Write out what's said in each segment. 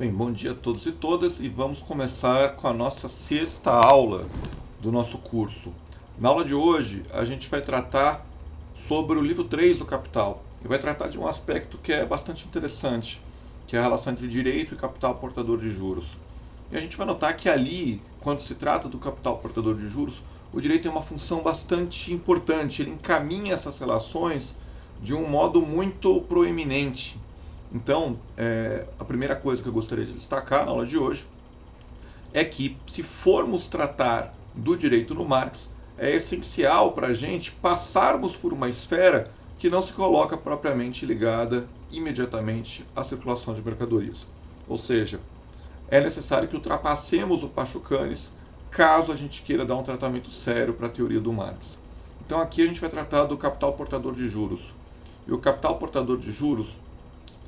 Bem, bom dia a todos e todas e vamos começar com a nossa sexta aula do nosso curso. Na aula de hoje, a gente vai tratar sobre o livro 3 do Capital e vai tratar de um aspecto que é bastante interessante, que é a relação entre direito e capital portador de juros. E a gente vai notar que ali, quando se trata do capital portador de juros, o direito tem uma função bastante importante, ele encaminha essas relações de um modo muito proeminente. Então, a primeira coisa que eu gostaria de destacar na aula de hoje é que, se formos tratar do direito no Marx, é essencial para a gente passarmos por uma esfera que não se coloca propriamente ligada imediatamente à circulação de mercadorias. Ou seja, é necessário que ultrapassemos o Pachucanes caso a gente queira dar um tratamento sério para a teoria do Marx. Então aqui a gente vai tratar do capital portador de juros. E o capital portador de juros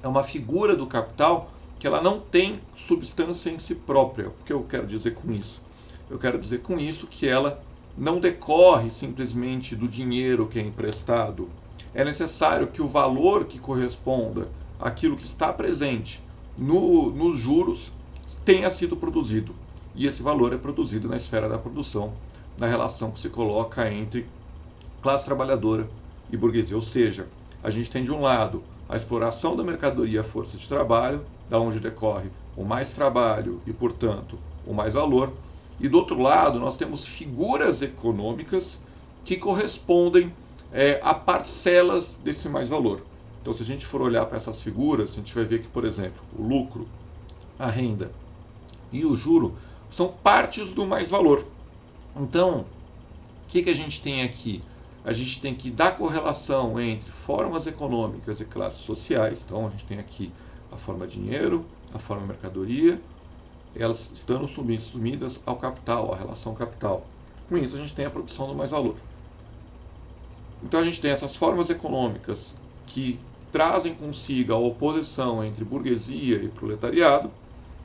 é uma figura do capital que ela não tem substância em si própria. O que eu quero dizer com isso? Eu quero dizer com isso que ela não decorre simplesmente do dinheiro que é emprestado. É necessário que o valor que corresponda àquilo que está presente nos juros tenha sido produzido. E esse valor é produzido na esfera da produção, na relação que se coloca entre classe trabalhadora e burguesia. Ou seja, a gente tem de um lado a exploração da mercadoria à força de trabalho, da onde decorre o mais trabalho e, portanto, o mais valor. E do outro lado, nós temos figuras econômicas que correspondem a parcelas desse mais valor. Então, se a gente for olhar para essas figuras, a gente vai ver que, por exemplo, o lucro, a renda e o juro são partes do mais valor. Então, o que a gente tem aqui? A gente tem que dar correlação entre formas econômicas e classes sociais. Então, a gente tem aqui a forma dinheiro, a forma mercadoria, elas estando sumidas ao capital, à relação capital. Com isso, a gente tem a produção do mais valor. Então, a gente tem essas formas econômicas que trazem consigo a oposição entre burguesia e proletariado,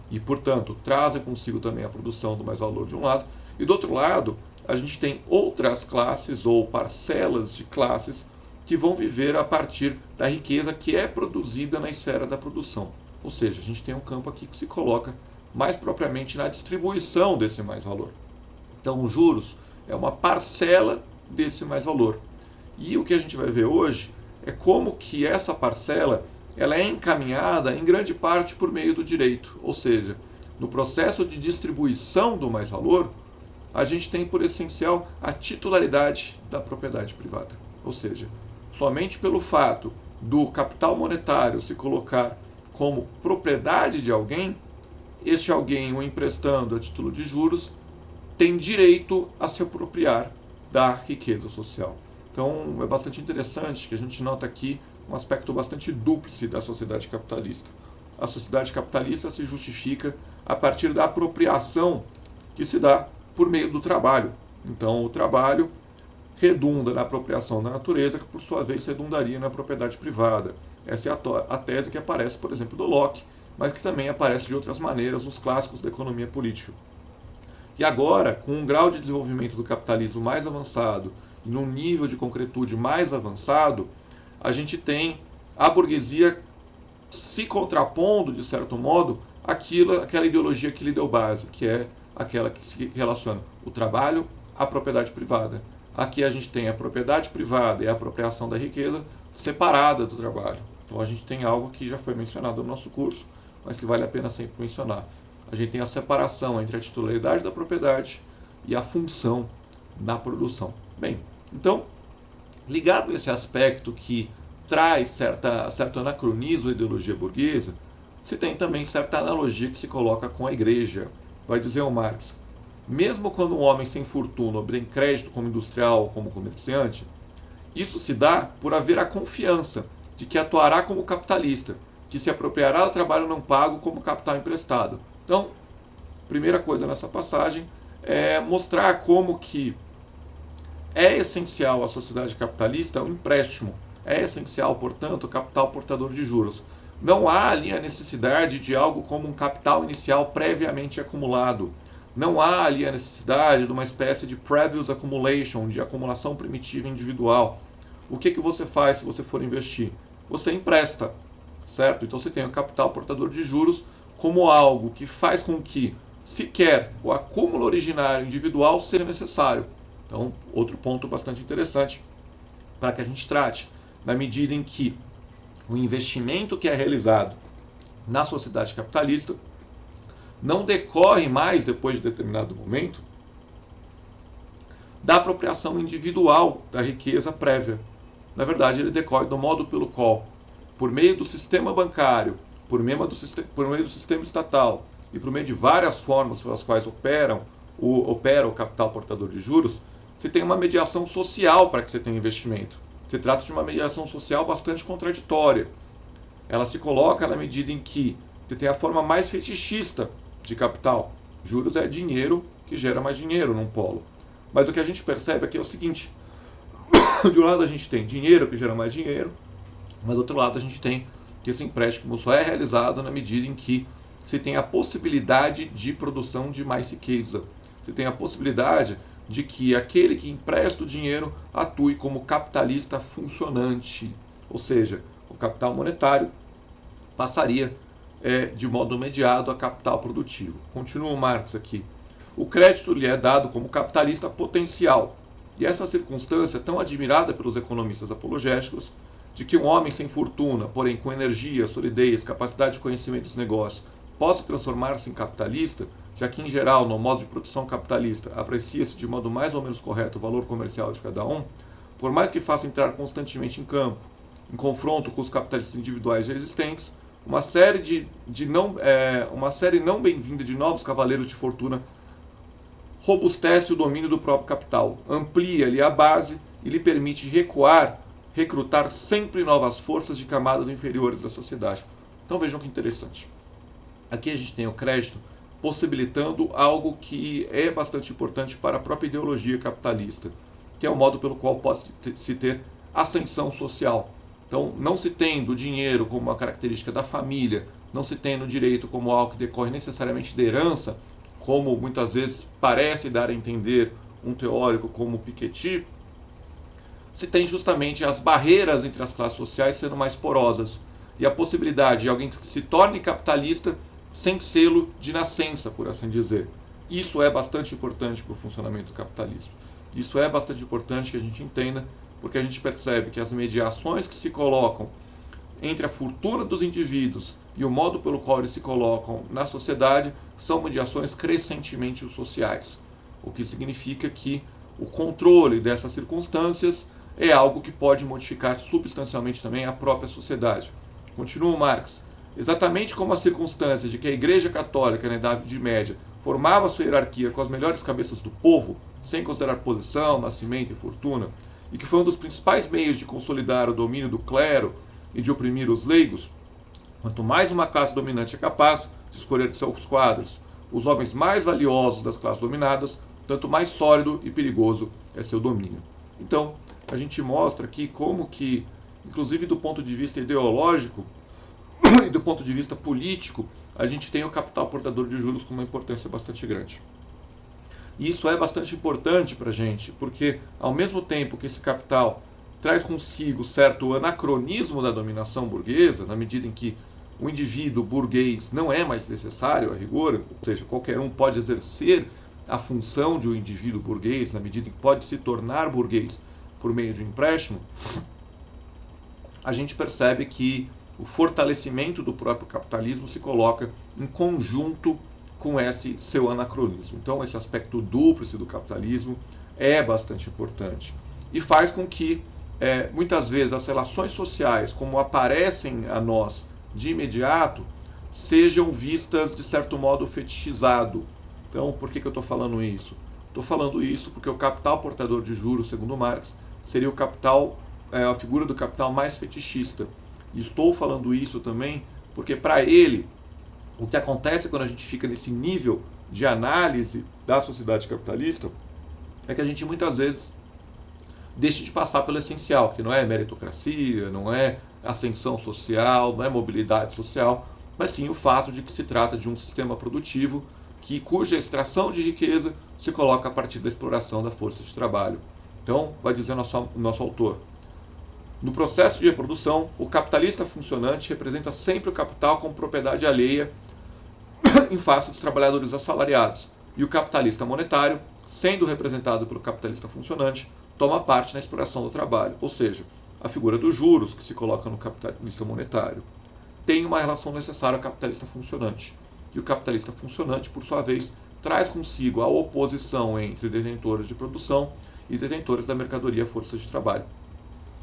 e, portanto, trazem consigo também a produção do mais valor de um lado, e do outro lado, a gente tem outras classes ou parcelas de classes que vão viver a partir da riqueza que é produzida na esfera da produção. Ou seja, a gente tem um campo aqui que se coloca mais propriamente na distribuição desse mais-valor. Então, os juros é uma parcela desse mais-valor. E o que a gente vai ver hoje é como que essa parcela ela é encaminhada em grande parte por meio do direito. Ou seja, no processo de distribuição do mais-valor, a gente tem por essencial a titularidade da propriedade privada. Ou seja, somente pelo fato do capital monetário se colocar como propriedade de alguém, este alguém, o emprestando a título de juros, tem direito a se apropriar da riqueza social. Então é bastante interessante que a gente nota aqui um aspecto bastante dúplice da sociedade capitalista. A sociedade capitalista se justifica a partir da apropriação que se dá por meio do trabalho. Então, o trabalho redunda na apropriação da natureza, que por sua vez redundaria na propriedade privada. Essa é a tese que aparece, por exemplo, do Locke, mas que também aparece de outras maneiras nos clássicos da economia política. E agora, com um grau de desenvolvimento do capitalismo mais avançado e num nível de concretude mais avançado, a gente tem a burguesia se contrapondo, de certo modo, àquela ideologia que lhe deu base, que é aquela que se relaciona o trabalho à propriedade privada. Aqui a gente tem a propriedade privada e a apropriação da riqueza separada do trabalho. Então a gente tem algo que já foi mencionado no nosso curso, mas que vale a pena sempre mencionar. A gente tem a separação entre a titularidade da propriedade e a função na produção. Bem, então, ligado a esse aspecto que traz certo anacronismo da ideologia burguesa, se tem também certa analogia que se coloca com a igreja. Vai dizer o Marx, mesmo quando um homem sem fortuna obtém crédito como industrial ou como comerciante, isso se dá por haver a confiança de que atuará como capitalista, que se apropriará do trabalho não pago como capital emprestado. Então, primeira coisa nessa passagem é mostrar como que é essencial à sociedade capitalista o empréstimo, é essencial, portanto, o capital portador de juros. Não há ali a necessidade de algo como um capital inicial previamente acumulado. Não há ali a necessidade de uma espécie de previous accumulation, de acumulação primitiva individual. O que você faz se você for investir? Você empresta, certo? Então você tem o capital portador de juros como algo que faz com que sequer o acúmulo originário individual seja necessário. Então, outro ponto bastante interessante para que a gente trate, na medida em que o investimento que é realizado na sociedade capitalista não decorre mais, depois de determinado momento, da apropriação individual da riqueza prévia. Na verdade, ele decorre do modo pelo qual, por meio do sistema bancário, por meio do sistema estatal e por meio de várias formas pelas quais opera o capital portador de juros, você tem uma mediação social para que você tenha investimento. Se trata de uma mediação social bastante contraditória. Ela se coloca na medida em que você tem a forma mais fetichista de capital. Juros é dinheiro que gera mais dinheiro num polo. Mas o que a gente percebe aqui é o seguinte: de um lado a gente tem dinheiro que gera mais dinheiro, mas do outro lado a gente tem que esse empréstimo só é realizado na medida em que se tem a possibilidade de produção de mais riqueza. Você tem a possibilidade de que aquele que empresta o dinheiro atue como capitalista funcionante. Ou seja, o capital monetário passaria de modo mediado a capital produtivo. Continua o Marx aqui. O crédito lhe é dado como capitalista potencial. E essa circunstância é tão admirada pelos economistas apologéticos de que um homem sem fortuna, porém com energia, solidez, capacidade de conhecimento dos negócios, possa transformar-se em capitalista, já que, em geral, no modo de produção capitalista, aprecia-se de modo mais ou menos correto o valor comercial de cada um, por mais que faça entrar constantemente em campo, em confronto com os capitalistas individuais já existentes, uma série não bem-vinda de novos cavaleiros de fortuna robustece o domínio do próprio capital, amplia-lhe a base e lhe permite recrutar sempre novas forças de camadas inferiores da sociedade. Então vejam que interessante. Aqui a gente tem o crédito possibilitando algo que é bastante importante para a própria ideologia capitalista, que é o modo pelo qual pode-se ter ascensão social. Então, não se tendo o dinheiro como uma característica da família, não se tendo o direito como algo que decorre necessariamente da herança, como muitas vezes parece dar a entender um teórico como Piketty, se tem justamente as barreiras entre as classes sociais sendo mais porosas e a possibilidade de alguém que se torne capitalista sem selo de nascença, por assim dizer. Isso é bastante importante para o funcionamento do capitalismo. Isso é bastante importante que a gente entenda, porque a gente percebe que as mediações que se colocam entre a fortuna dos indivíduos e o modo pelo qual eles se colocam na sociedade são mediações crescentemente sociais, o que significa que o controle dessas circunstâncias é algo que pode modificar substancialmente também a própria sociedade. Continua Marx. Exatamente como a circunstância de que a Igreja Católica na Idade Média formava sua hierarquia com as melhores cabeças do povo, sem considerar posição, nascimento e fortuna, e que foi um dos principais meios de consolidar o domínio do clero e de oprimir os leigos, quanto mais uma classe dominante é capaz de escolher de seus quadros os homens mais valiosos das classes dominadas, tanto mais sólido e perigoso é seu domínio. Então, a gente mostra aqui como que, inclusive do ponto de vista ideológico e do ponto de vista político, a gente tem o capital portador de juros com uma importância bastante grande. E isso é bastante importante para a gente, porque ao mesmo tempo que esse capital traz consigo certo anacronismo da dominação burguesa, na medida em que o indivíduo burguês não é mais necessário a rigor, ou seja, qualquer um pode exercer a função de um indivíduo burguês, na medida em que pode se tornar burguês por meio de um empréstimo, a gente percebe que o fortalecimento do próprio capitalismo se coloca em conjunto com esse seu anacronismo. Então, esse aspecto dúplice do capitalismo é bastante importante e faz com que, muitas vezes, as relações sociais, como aparecem a nós de imediato, sejam vistas, de certo modo, fetichizado. Então, por que eu estou falando isso? Estou falando isso porque o capital portador de juros, segundo Marx, seria o capital, a figura do capital mais fetichista. E estou falando isso também porque, para ele, o que acontece quando a gente fica nesse nível de análise da sociedade capitalista é que a gente muitas vezes deixa de passar pelo essencial, que não é meritocracia, não é ascensão social, não é mobilidade social, mas sim o fato de que se trata de um sistema produtivo cuja extração de riqueza se coloca a partir da exploração da força de trabalho. Então, vai dizer nosso autor, no processo de reprodução, o capitalista funcionante representa sempre o capital como propriedade alheia em face dos trabalhadores assalariados. E o capitalista monetário, sendo representado pelo capitalista funcionante, toma parte na exploração do trabalho. Ou seja, a figura dos juros, que se coloca no capitalista monetário, tem uma relação necessária ao capitalista funcionante. E o capitalista funcionante, por sua vez, traz consigo a oposição entre detentores de produção e detentores da mercadoria força de trabalho.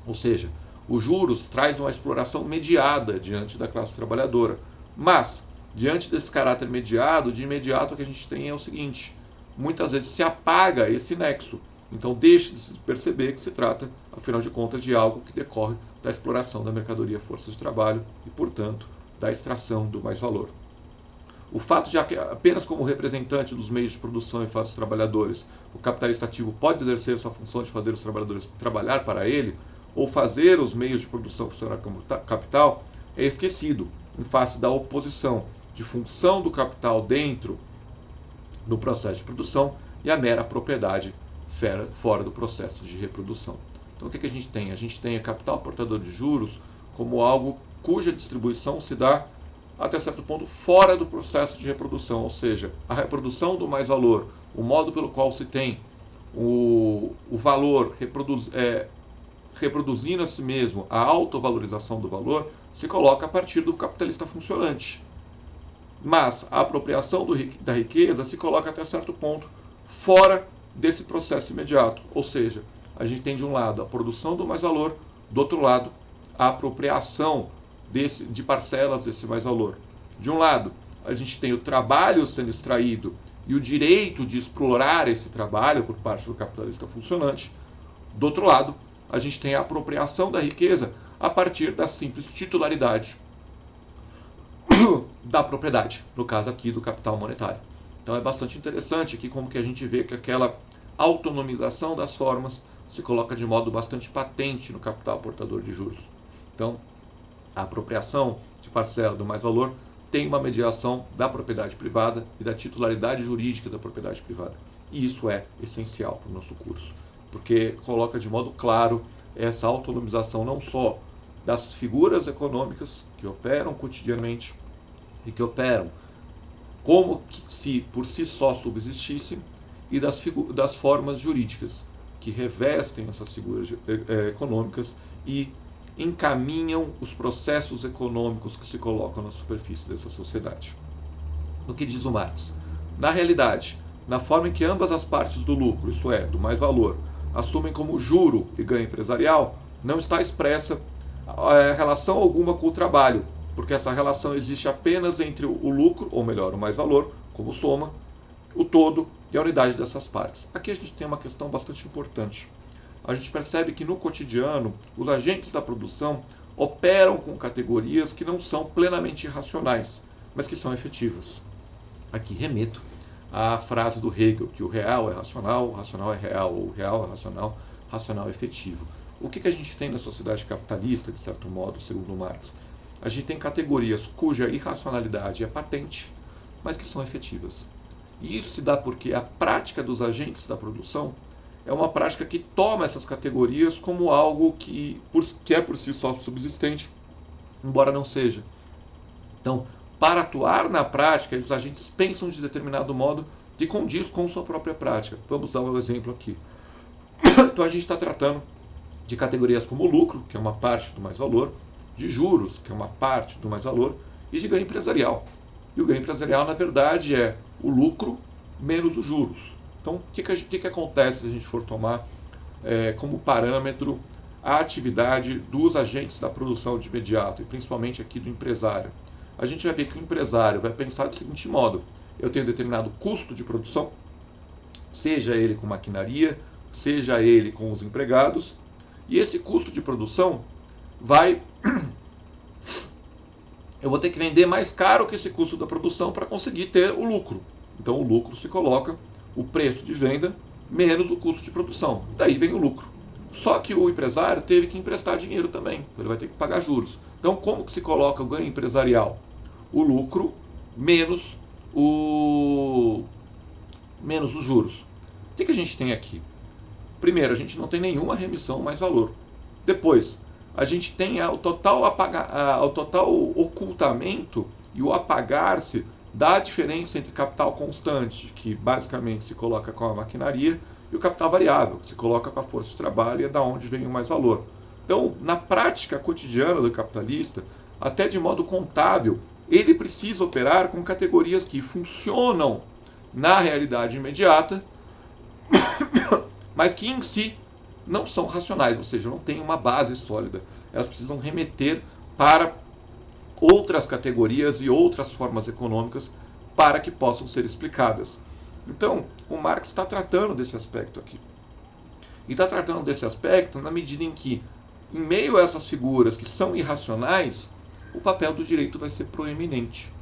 Ou seja, os juros traz uma exploração mediada diante da classe trabalhadora. Mas, diante desse caráter mediado, de imediato o que a gente tem é o seguinte: muitas vezes se apaga esse nexo. Então deixa de se perceber que se trata, afinal de contas, de algo que decorre da exploração da mercadoria força de trabalho e, portanto, da extração do mais-valor. O fato de que apenas como representante dos meios de produção e face dos trabalhadores, o capitalista ativo pode exercer sua função de fazer os trabalhadores trabalhar para ele, ou fazer os meios de produção funcionar como capital, é esquecido em face da oposição de função do capital dentro do processo de produção e a mera propriedade fora do processo de reprodução. Então o que a gente tem? A gente tem o capital portador de juros como algo cuja distribuição se dá até certo ponto fora do processo de reprodução, ou seja, a reprodução do mais-valor, o modo pelo qual se tem o valor reproduzindo a si mesmo, a autovalorização do valor, se coloca a partir do capitalista funcionante. Mas a apropriação da riqueza se coloca até certo ponto fora desse processo imediato, ou seja, a gente tem de um lado a produção do mais-valor, do outro lado a apropriação de parcelas desse mais-valor. De um lado, a gente tem o trabalho sendo extraído e o direito de explorar esse trabalho por parte do capitalista funcionante. Do outro lado, a gente tem a apropriação da riqueza a partir da simples titularidade da propriedade, no caso aqui do capital monetário. Então é bastante interessante aqui como que a gente vê que aquela autonomização das formas se coloca de modo bastante patente no capital portador de juros. Então, a apropriação de parcela do mais-valor tem uma mediação da propriedade privada e da titularidade jurídica da propriedade privada. E isso é essencial para o nosso curso, porque coloca de modo claro essa autonomização não só das figuras econômicas que operam cotidianamente e que operam como se por si só subsistissem, e das formas jurídicas que revestem essas figuras econômicas e encaminham os processos econômicos que se colocam na superfície dessa sociedade. No que diz o Marx? Na realidade, na forma em que ambas as partes do lucro, isso é, do mais-valor, assumem como juro e ganho empresarial, não está expressa relação alguma com o trabalho, porque essa relação existe apenas entre o lucro, ou melhor, o mais-valor, como soma, o todo e a unidade dessas partes. Aqui a gente tem uma questão bastante importante. A gente percebe que no cotidiano, os agentes da produção operam com categorias que não são plenamente racionais, mas que são efetivas. Aqui remeto à frase do Hegel, que o real é racional, o racional é real, ou o real é racional, racional é efetivo. O que a gente tem na sociedade capitalista, de certo modo, segundo Marx? A gente tem categorias cuja irracionalidade é patente, mas que são efetivas. E isso se dá porque a prática dos agentes da produção é uma prática que toma essas categorias como algo que é por si só subsistente, embora não seja. Então, para atuar na prática, esses agentes pensam de determinado modo que condiz com sua própria prática. Vamos dar um exemplo aqui. Então, a gente está tratando de categorias como lucro, que é uma parte do mais-valor, de juros, que é uma parte do mais-valor, e de ganho empresarial. E o ganho empresarial, na verdade, é o lucro menos os juros. Então, o que acontece se a gente for tomar como parâmetro a atividade dos agentes da produção de imediato, e principalmente aqui do empresário? A gente vai ver que o empresário vai pensar do seguinte modo: eu tenho determinado custo de produção, seja ele com maquinaria, seja ele com os empregados, e esse custo de produção eu vou ter que vender mais caro que esse custo da produção para conseguir ter o lucro. Então o lucro se coloca o preço de venda menos o custo de produção. Daí vem o lucro. Só que o empresário teve que emprestar dinheiro também, então ele vai ter que pagar juros. Então como que se coloca o ganho empresarial? O lucro menos os juros. O que a gente tem aqui? Primeiro, a gente não tem nenhuma remissão mais valor. Depois, a gente tem o total ocultamento e o apagar-se da diferença entre capital constante, que basicamente se coloca com a maquinaria, e o capital variável, que se coloca com a força de trabalho e é da onde vem o mais valor. Então, na prática cotidiana do capitalista, até de modo contábil, ele precisa operar com categorias que funcionam na realidade imediata, mas que em si não são racionais, ou seja, não têm uma base sólida. Elas precisam remeter para outras categorias e outras formas econômicas para que possam ser explicadas. Então, o Marx está tratando desse aspecto aqui. E está tratando desse aspecto na medida em que, em meio a essas figuras que são irracionais, o papel do direito vai ser proeminente.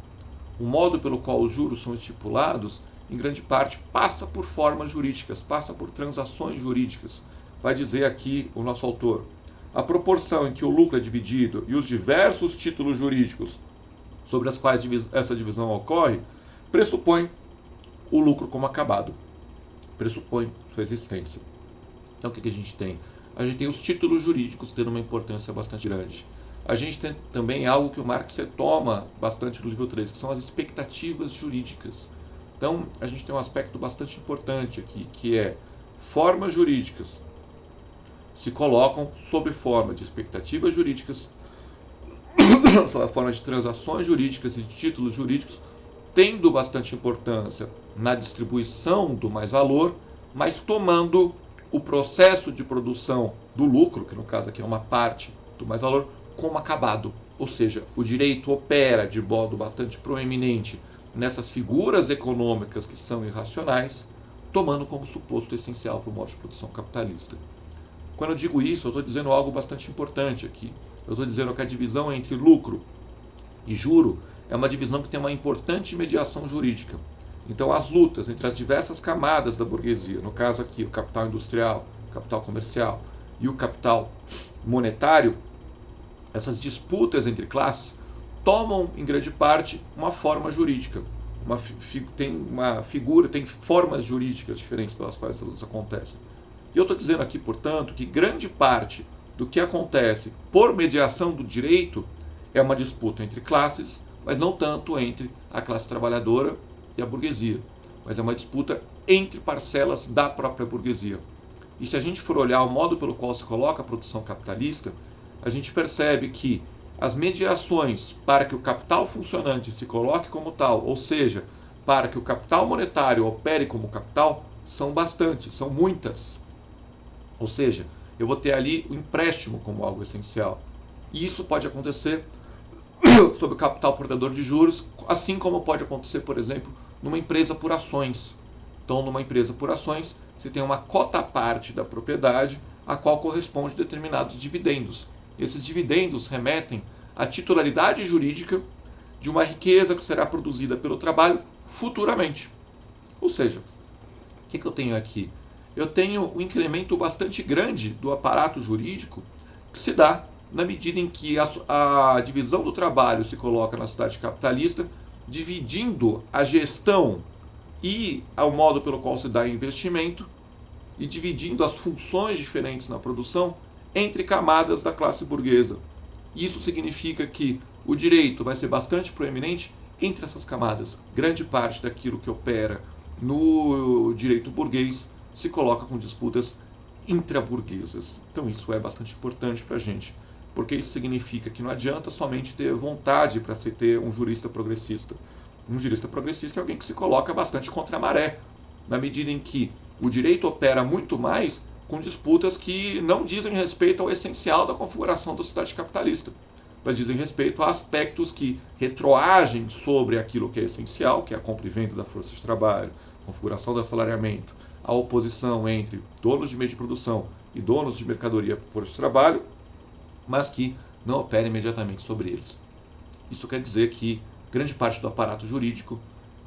O modo pelo qual os juros são estipulados, em grande parte, passa por formas jurídicas, passa por transações jurídicas. Vai dizer aqui o nosso autor: a proporção em que o lucro é dividido e os diversos títulos jurídicos sobre os quais essa divisão ocorre, pressupõe o lucro como acabado, pressupõe sua existência. Então o que a gente tem? A gente tem os títulos jurídicos tendo uma importância bastante grande. A gente tem também algo que o Marx retoma bastante no livro 3, que são as expectativas jurídicas. Então a gente tem um aspecto bastante importante aqui, que é formas jurídicas se colocam sob forma de expectativas jurídicas, sob a forma de transações jurídicas e de títulos jurídicos, tendo bastante importância na distribuição do mais-valor, mas tomando o processo de produção do lucro, que no caso aqui é uma parte do mais-valor, como acabado. Ou seja, o direito opera de modo bastante proeminente nessas figuras econômicas que são irracionais, tomando como suposto essencial para o modo de produção capitalista. Quando eu digo isso, eu estou dizendo algo bastante importante aqui. Eu estou dizendo que a divisão entre lucro e juro é uma divisão que tem uma importante mediação jurídica. Então, as lutas entre as diversas camadas da burguesia, no caso aqui o capital industrial, o capital comercial e o capital monetário, essas disputas entre classes tomam, em grande parte, uma forma jurídica. Tem formas jurídicas diferentes pelas quais elas acontecem. E eu estou dizendo aqui, portanto, que grande parte do que acontece por mediação do direito é uma disputa entre classes, mas não tanto entre a classe trabalhadora e a burguesia, mas é uma disputa entre parcelas da própria burguesia. E se a gente for olhar o modo pelo qual se coloca a produção capitalista, a gente percebe que as mediações para que o capital funcionante se coloque como tal, ou seja, para que o capital monetário opere como capital, são bastantes, são muitas. Ou seja, eu vou ter ali o empréstimo como algo essencial. E isso pode acontecer sobre o capital portador de juros, assim como pode acontecer, por exemplo, numa empresa por ações. Então, numa empresa por ações, você tem uma cota à parte da propriedade, a qual corresponde a determinados dividendos. Esses dividendos remetem à titularidade jurídica de uma riqueza que será produzida pelo trabalho futuramente. Ou seja, o que eu tenho aqui? Eu tenho um incremento bastante grande do aparato jurídico que se dá na medida em que a divisão do trabalho se coloca na sociedade capitalista, dividindo a gestão e o modo pelo qual se dá investimento e dividindo as funções diferentes na produção entre camadas da classe burguesa. Isso significa que o direito vai ser bastante proeminente entre essas camadas. Grande parte daquilo que opera no direito burguês se coloca com disputas intraburguesas. Então isso é bastante importante para a gente, porque isso significa que não adianta somente ter vontade para se ter um jurista progressista. Um jurista progressista é alguém que se coloca bastante contra a maré, na medida em que o direito opera muito mais com disputas que não dizem respeito ao essencial da configuração da sociedade capitalista, mas dizem respeito a aspectos que retroagem sobre aquilo que é essencial, que é a compra e venda da força de trabalho, configuração do assalariamento, a oposição entre donos de meio de produção e donos de mercadoria por força de trabalho, mas que não opera imediatamente sobre eles. Isso quer dizer que grande parte do aparato jurídico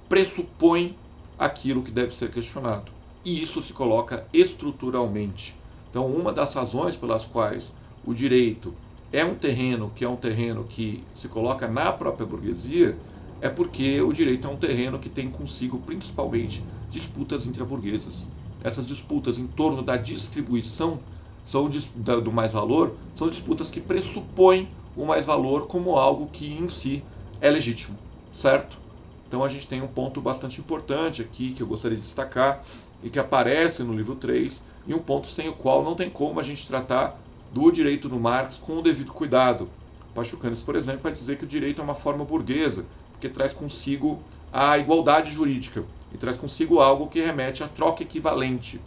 pressupõe aquilo que deve ser questionado. E isso se coloca estruturalmente. Então, uma das razões pelas quais o direito é um terreno que se coloca na própria burguesia é porque o direito é um terreno que tem consigo principalmente disputas intraburguesas. Essas disputas em torno da distribuição do mais-valor são disputas que pressupõem o mais-valor como algo que em si é legítimo, certo? Então a gente tem um ponto bastante importante aqui que eu gostaria de destacar e que aparece no livro 3 e um ponto sem o qual não tem como a gente tratar do direito do Marx com o devido cuidado. Pachucanes, por exemplo, vai dizer que o direito é uma forma burguesa, porque traz consigo a igualdade jurídica e traz consigo algo que remete à troca equivalente.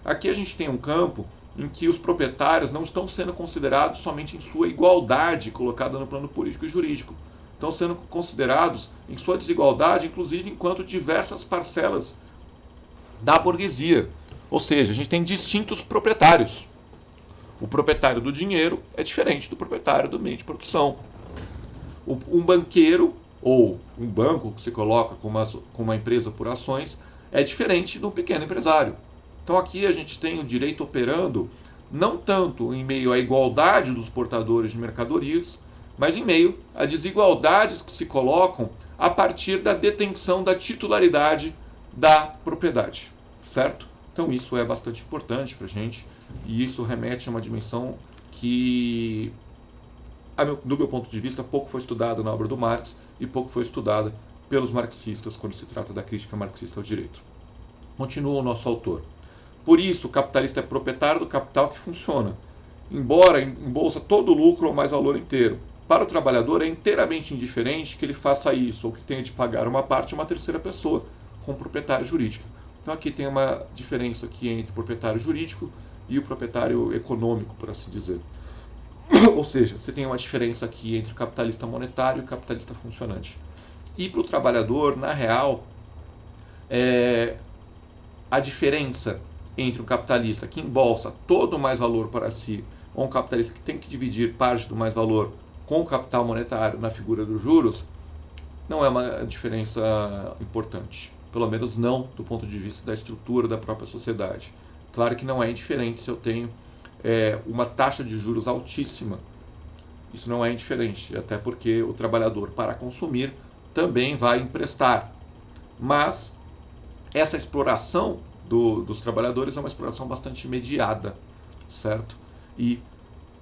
Aqui a gente tem um campo em que os proprietários não estão sendo considerados somente em sua igualdade colocada no plano político e jurídico, estão sendo considerados em sua desigualdade, inclusive enquanto diversas parcelas da burguesia. Ou seja, a gente tem distintos proprietários. O proprietário do dinheiro é diferente do proprietário do meio de produção. Um banqueiro ou um banco que se coloca como uma empresa por ações é diferente de um pequeno empresário. Então aqui a gente tem o direito operando não tanto em meio à igualdade dos portadores de mercadorias, mas em meio a desigualdades que se colocam a partir da detenção da titularidade da propriedade, certo? Então isso é bastante importante para a gente e isso remete a uma dimensão que, do meu ponto de vista, pouco foi estudada na obra do Marx e pouco foi estudada pelos marxistas quando se trata da crítica marxista ao direito. Continua o nosso autor. Por isso, o capitalista é proprietário do capital que funciona. Embora em bolsa todo lucro ou mais valor inteiro. Para o trabalhador é inteiramente indiferente que ele faça isso ou que tenha de pagar uma parte a uma terceira pessoa, como proprietário jurídico. Então aqui tem uma diferença aqui entre o proprietário jurídico e o proprietário econômico, por assim dizer. Ou seja, você tem uma diferença aqui entre o capitalista monetário e o capitalista funcionante. E para o trabalhador, na real, a diferença entre um capitalista que embolsa todo o mais valor para si ou um capitalista que tem que dividir parte do mais valor com o capital monetário na figura dos juros, não é uma diferença importante. Pelo menos não do ponto de vista da estrutura da própria sociedade. Claro que não é indiferente se eu tenho uma taxa de juros altíssima. Isso não é indiferente, até porque o trabalhador, para consumir, também vai emprestar. Mas essa exploração dos trabalhadores é uma exploração bastante mediada, certo? E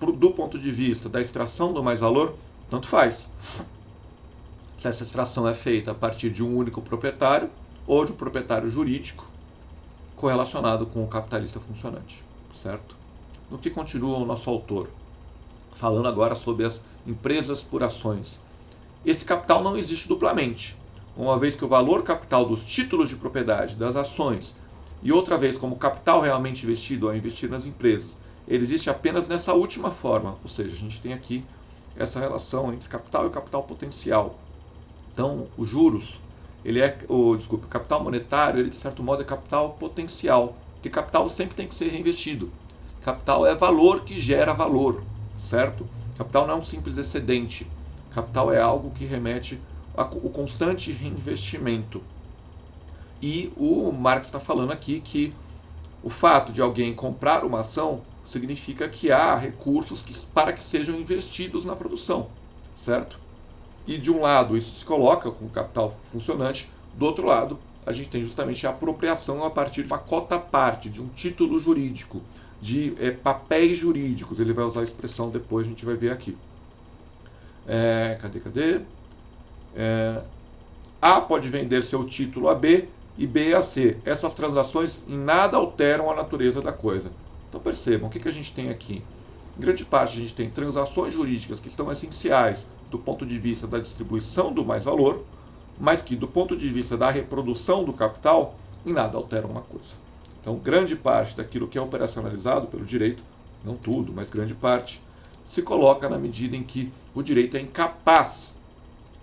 do ponto de vista da extração do mais valor, tanto faz. Se essa extração é feita a partir de um único proprietário ou de um proprietário jurídico correlacionado com o capitalista funcionante, certo? No que continua o nosso autor, falando agora sobre as empresas por ações. Esse capital não existe duplamente, uma vez que o valor capital dos títulos de propriedade, das ações, e outra vez como capital realmente investido ao investir nas empresas, ele existe apenas nessa última forma, ou seja, a gente tem aqui essa relação entre capital e capital potencial. Então, os juros, o capital monetário, ele de certo modo é capital potencial, porque capital sempre tem que ser reinvestido. Capital é valor que gera valor, certo? Capital não é um simples excedente. Capital é algo que remete ao constante reinvestimento. E o Marx está falando aqui que o fato de alguém comprar uma ação significa que há recursos para que sejam investidos na produção, certo? E de um lado isso se coloca com o capital funcionante, do outro lado a gente tem justamente a apropriação a partir de uma cota-parte, de um título jurídico, de papéis jurídicos. Ele vai usar a expressão depois, a gente vai ver aqui. Cadê? A pode vender seu título a B e B a C. Essas transações em nada alteram a natureza da coisa. Então percebam, o que a gente tem aqui? Em grande parte a gente tem transações jurídicas que estão essenciais do ponto de vista da distribuição do mais-valor, mas que do ponto de vista da reprodução do capital, em nada alteram uma coisa. Então grande parte daquilo que é operacionalizado pelo direito, não tudo, mas grande parte, se coloca na medida em que o direito é incapaz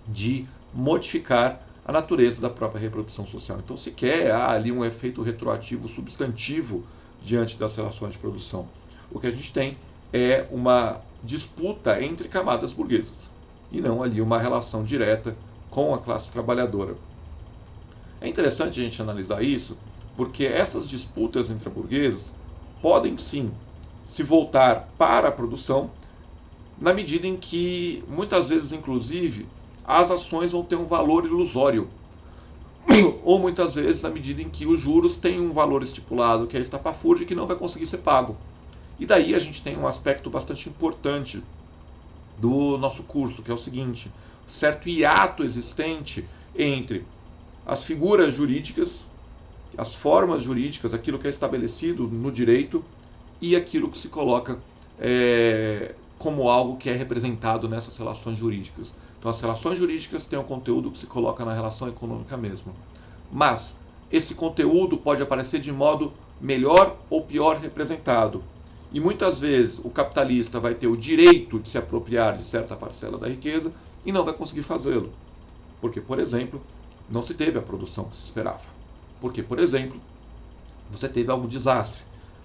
de modificar a natureza da própria reprodução social. Então sequer há ali um efeito retroativo substantivo diante das relações de produção. O que a gente tem é uma disputa entre camadas burguesas e não ali uma relação direta com a classe trabalhadora. É interessante a gente analisar isso, porque essas disputas entre burgueses podem sim se voltar para a produção, na medida em que, muitas vezes, inclusive, as ações vão ter um valor ilusório. Ou muitas vezes na medida em que os juros têm um valor estipulado, que é estapafúrdio, e que não vai conseguir ser pago. E daí a gente tem um aspecto bastante importante do nosso curso, que é o seguinte: certo hiato existente entre as figuras jurídicas, as formas jurídicas, aquilo que é estabelecido no direito e aquilo que se coloca como algo que é representado nessas relações jurídicas. Então as relações jurídicas têm um conteúdo que se coloca na relação econômica mesmo. Mas esse conteúdo pode aparecer de modo melhor ou pior representado. E muitas vezes o capitalista vai ter o direito de se apropriar de certa parcela da riqueza e não vai conseguir fazê-lo. Porque, por exemplo, não se teve a produção que se esperava. Porque, por exemplo, você teve algum desastre.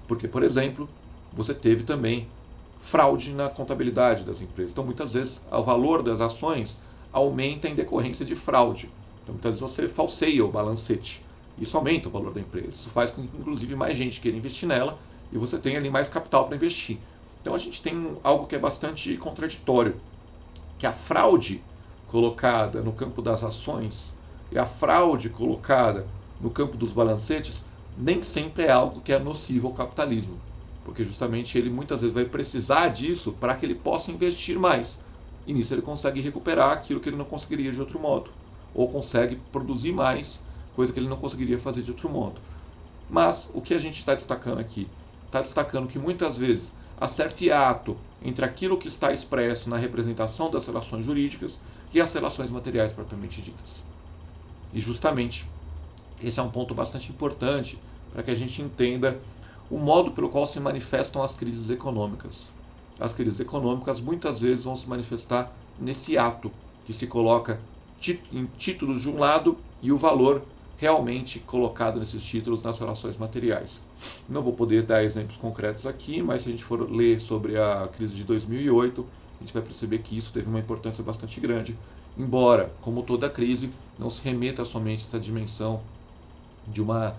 Porque, por exemplo, você teve também fraude na contabilidade das empresas. Então, muitas vezes, o valor das ações aumenta em decorrência de fraude. Então, muitas vezes você falseia o balancete. Isso aumenta o valor da empresa. Isso faz com que, inclusive, mais gente queira investir nela e você tenha ali mais capital para investir. Então, a gente tem algo que é bastante contraditório, que a fraude colocada no campo das ações e a fraude colocada no campo dos balancetes nem sempre é algo que é nocivo ao capitalismo, porque justamente ele muitas vezes vai precisar disso para que ele possa investir mais, e nisso ele consegue recuperar aquilo que ele não conseguiria de outro modo, ou consegue produzir mais, coisa que ele não conseguiria fazer de outro modo. Mas o que a gente está destacando aqui? Está destacando que muitas vezes há certo hiato entre aquilo que está expresso na representação das relações jurídicas e as relações materiais propriamente ditas. E justamente esse é um ponto bastante importante para que a gente entenda o modo pelo qual se manifestam as crises econômicas. As crises econômicas muitas vezes vão se manifestar nesse ato que se coloca em títulos de um lado e o valor realmente colocado nesses títulos nas relações materiais. Não vou poder dar exemplos concretos aqui, mas se a gente for ler sobre a crise de 2008, a gente vai perceber que isso teve uma importância bastante grande, embora, como toda crise, não se remeta somente a essa dimensão de uma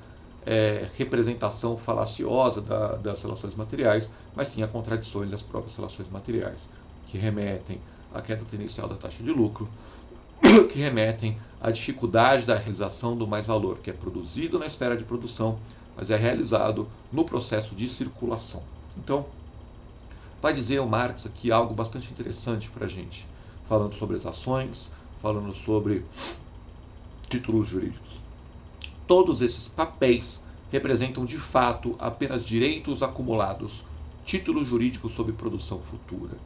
representação falaciosa das relações materiais, mas sim a contradições das próprias relações materiais, que remetem à queda tendencial da taxa de lucro, que remetem à dificuldade da realização do mais-valor, que é produzido na esfera de produção, mas é realizado no processo de circulação. Então, vai dizer o Marx aqui algo bastante interessante para a gente, falando sobre as ações, falando sobre títulos jurídicos. Todos esses papéis representam de fato apenas direitos acumulados, títulos jurídicos sobre produção futura.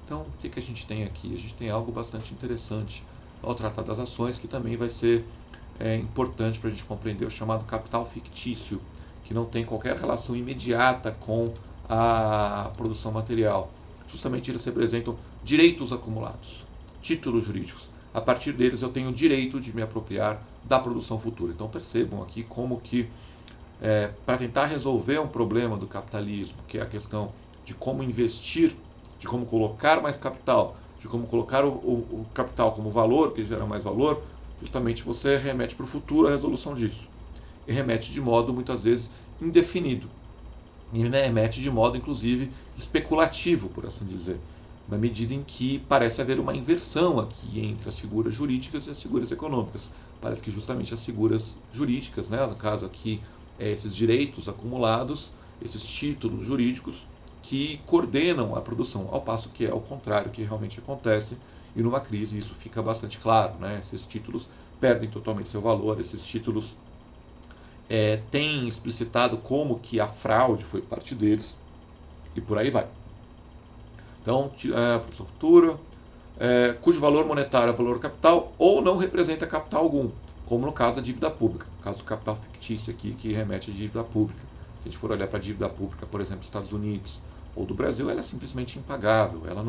Então, o que a gente tem aqui? A gente tem algo bastante interessante ao tratar das ações, que também vai ser importante para a gente compreender o chamado capital fictício, que não tem qualquer relação imediata com a produção material. Justamente eles representam direitos acumulados, títulos jurídicos. A partir deles eu tenho o direito de me apropriar da produção futura. Então percebam aqui como que, para tentar resolver um problema do capitalismo, que é a questão de como investir, de como colocar mais capital, de como colocar o capital como valor, que gera mais valor, justamente você remete para o futuro a resolução disso. E remete de modo, muitas vezes, indefinido. E remete de modo, inclusive, especulativo, por assim dizer, na medida em que parece haver uma inversão aqui entre as figuras jurídicas e as figuras econômicas. Parece que justamente as figuras jurídicas, no caso aqui, esses direitos acumulados, esses títulos jurídicos, que coordenam a produção, ao passo que é o contrário que realmente acontece, e numa crise isso fica bastante claro, Esses títulos perdem totalmente seu valor, esses títulos têm explicitado como que a fraude foi parte deles, e por aí vai. Então, produção futura, cujo valor monetário é valor capital ou não representa capital algum, como no caso da dívida pública, no caso do capital fictício aqui, que remete à dívida pública. Se a gente for olhar para a dívida pública, por exemplo, dos Estados Unidos ou do Brasil, ela é simplesmente impagável, ela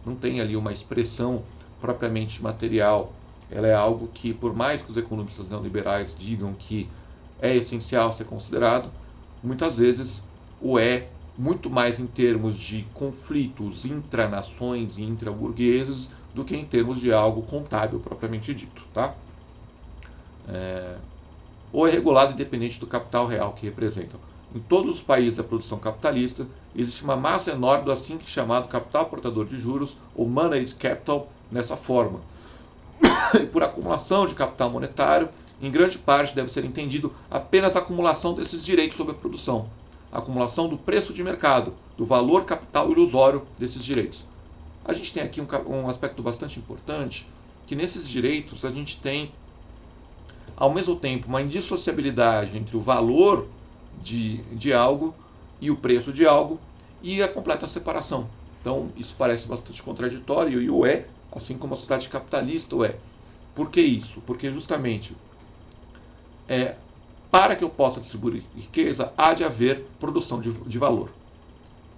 não tem ali uma expressão propriamente material, ela é algo que, por mais que os economistas neoliberais digam que é essencial ser considerado, muitas vezes o é muito mais em termos de conflitos intranações e intraburgueses do que em termos de algo contábil propriamente dito, tá? Ou é regulado independente do capital real que representam. Em todos os países da produção capitalista, existe uma massa enorme do assim chamado capital portador de juros, ou moneyed capital, nessa forma. E por acumulação de capital monetário, em grande parte deve ser entendido apenas a acumulação desses direitos sobre a produção, a acumulação do preço de mercado, do valor capital ilusório desses direitos. A gente tem aqui um aspecto bastante importante, que nesses direitos a gente tem ao mesmo tempo, uma indissociabilidade entre o valor de algo e o preço de algo e a completa separação. Então, isso parece bastante contraditório e o é, assim como a sociedade capitalista o é. Por que isso? Porque justamente para que eu possa distribuir riqueza, há de haver produção de valor.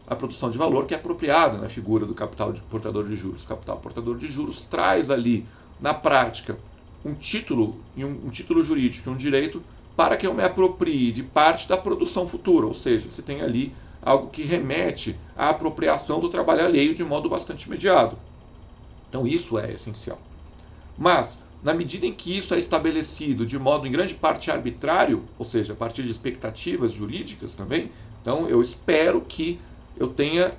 A produção de valor que é apropriada na figura do capital portador de juros. O capital portador de juros traz ali, na prática, um título jurídico, um direito, para que eu me aproprie de parte da produção futura. Ou seja, você tem ali algo que remete à apropriação do trabalho alheio de modo bastante imediato. Então isso é essencial. Mas, na medida em que isso é estabelecido de modo em grande parte arbitrário, ou seja, a partir de expectativas jurídicas também, então eu espero que eu tenha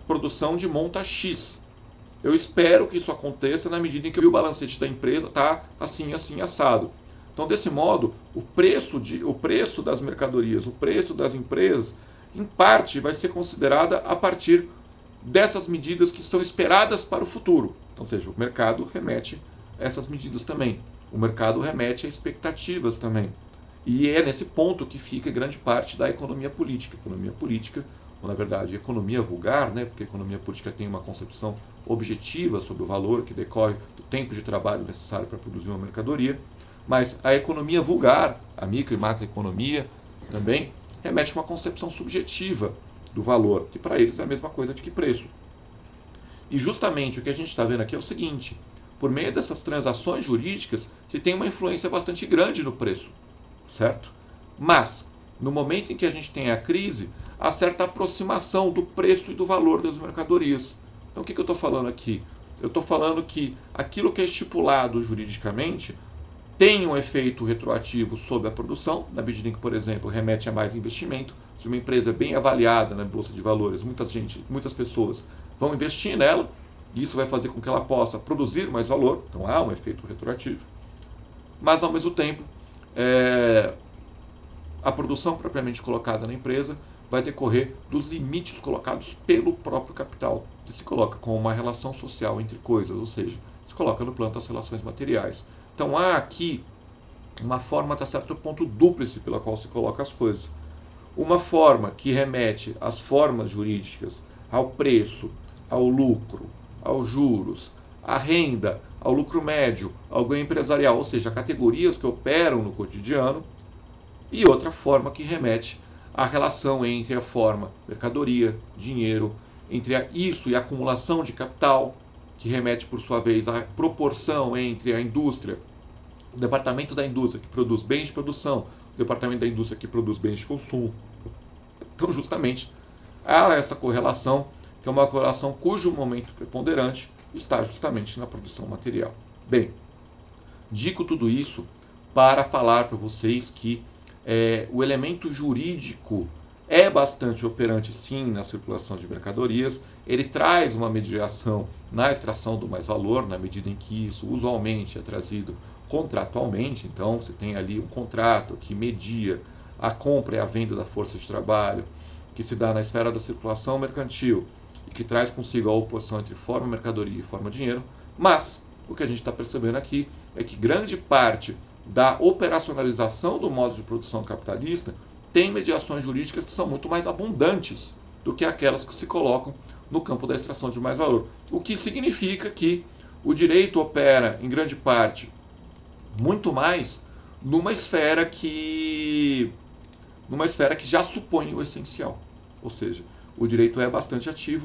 produção de monta X. Eu espero que isso aconteça na medida em que o balancete da empresa está assim, assim, assado. Então, desse modo, o preço das mercadorias, o preço das empresas, em parte vai ser considerada a partir dessas medidas que são esperadas para o futuro. Ou seja, o mercado remete a essas medidas também. O mercado remete a expectativas também. E é nesse ponto que fica grande parte da economia política. Economia política, ou na verdade, economia vulgar, né? Porque a economia política tem uma concepção objetiva sobre o valor que decorre do tempo de trabalho necessário para produzir uma mercadoria. Mas a economia vulgar, a micro e macroeconomia também, remete a uma concepção subjetiva do valor, que para eles é a mesma coisa de que preço. E justamente o que a gente está vendo aqui é o seguinte: por meio dessas transações jurídicas, se tem uma influência bastante grande no preço, certo? Mas, no momento em que a gente tem a crise, há certa aproximação do preço e do valor das mercadorias. Então, o que eu estou falando aqui? Eu estou falando que aquilo que é estipulado juridicamente tem um efeito retroativo sobre a produção, na medida em que, por exemplo, remete a mais investimento. Se uma empresa é bem avaliada na Bolsa de Valores, muitas pessoas vão investir nela, e isso vai fazer com que ela possa produzir mais valor, então há um efeito retroativo. Mas, ao mesmo tempo, a produção propriamente colocada na empresa vai decorrer dos limites colocados pelo próprio capital, que se coloca com uma relação social entre coisas, ou seja, se coloca no plano das relações materiais. Então há aqui uma forma, até certo ponto, dúplice pela qual se coloca as coisas. Uma forma que remete às formas jurídicas, ao preço, ao lucro, aos juros, à renda, ao lucro médio, ao ganho empresarial, ou seja, categorias que operam no cotidiano, e outra forma que remete à relação entre a forma mercadoria, dinheiro, entre isso e a acumulação de capital, que remete, por sua vez, à proporção entre a indústria, o departamento da indústria que produz bens de produção, o departamento da indústria que produz bens de consumo. Então, justamente, há essa correlação, que é uma correlação cujo momento preponderante está justamente na produção material. Bem, digo tudo isso para falar para vocês que o elemento jurídico é bastante operante, sim, na circulação de mercadorias. Ele traz uma mediação na extração do mais-valor, na medida em que isso usualmente é trazido contratualmente. Então, você tem ali um contrato que media a compra e a venda da força de trabalho, que se dá na esfera da circulação mercantil e que traz consigo a oposição entre forma mercadoria e forma dinheiro. Mas, o que a gente está percebendo aqui é que grande parte da operacionalização do modo de produção capitalista tem mediações jurídicas que são muito mais abundantes do que aquelas que se colocam no campo da extração de mais valor. O que significa que o direito opera, em grande parte, muito mais numa esfera que já supõe o essencial. Ou seja, o direito é bastante ativo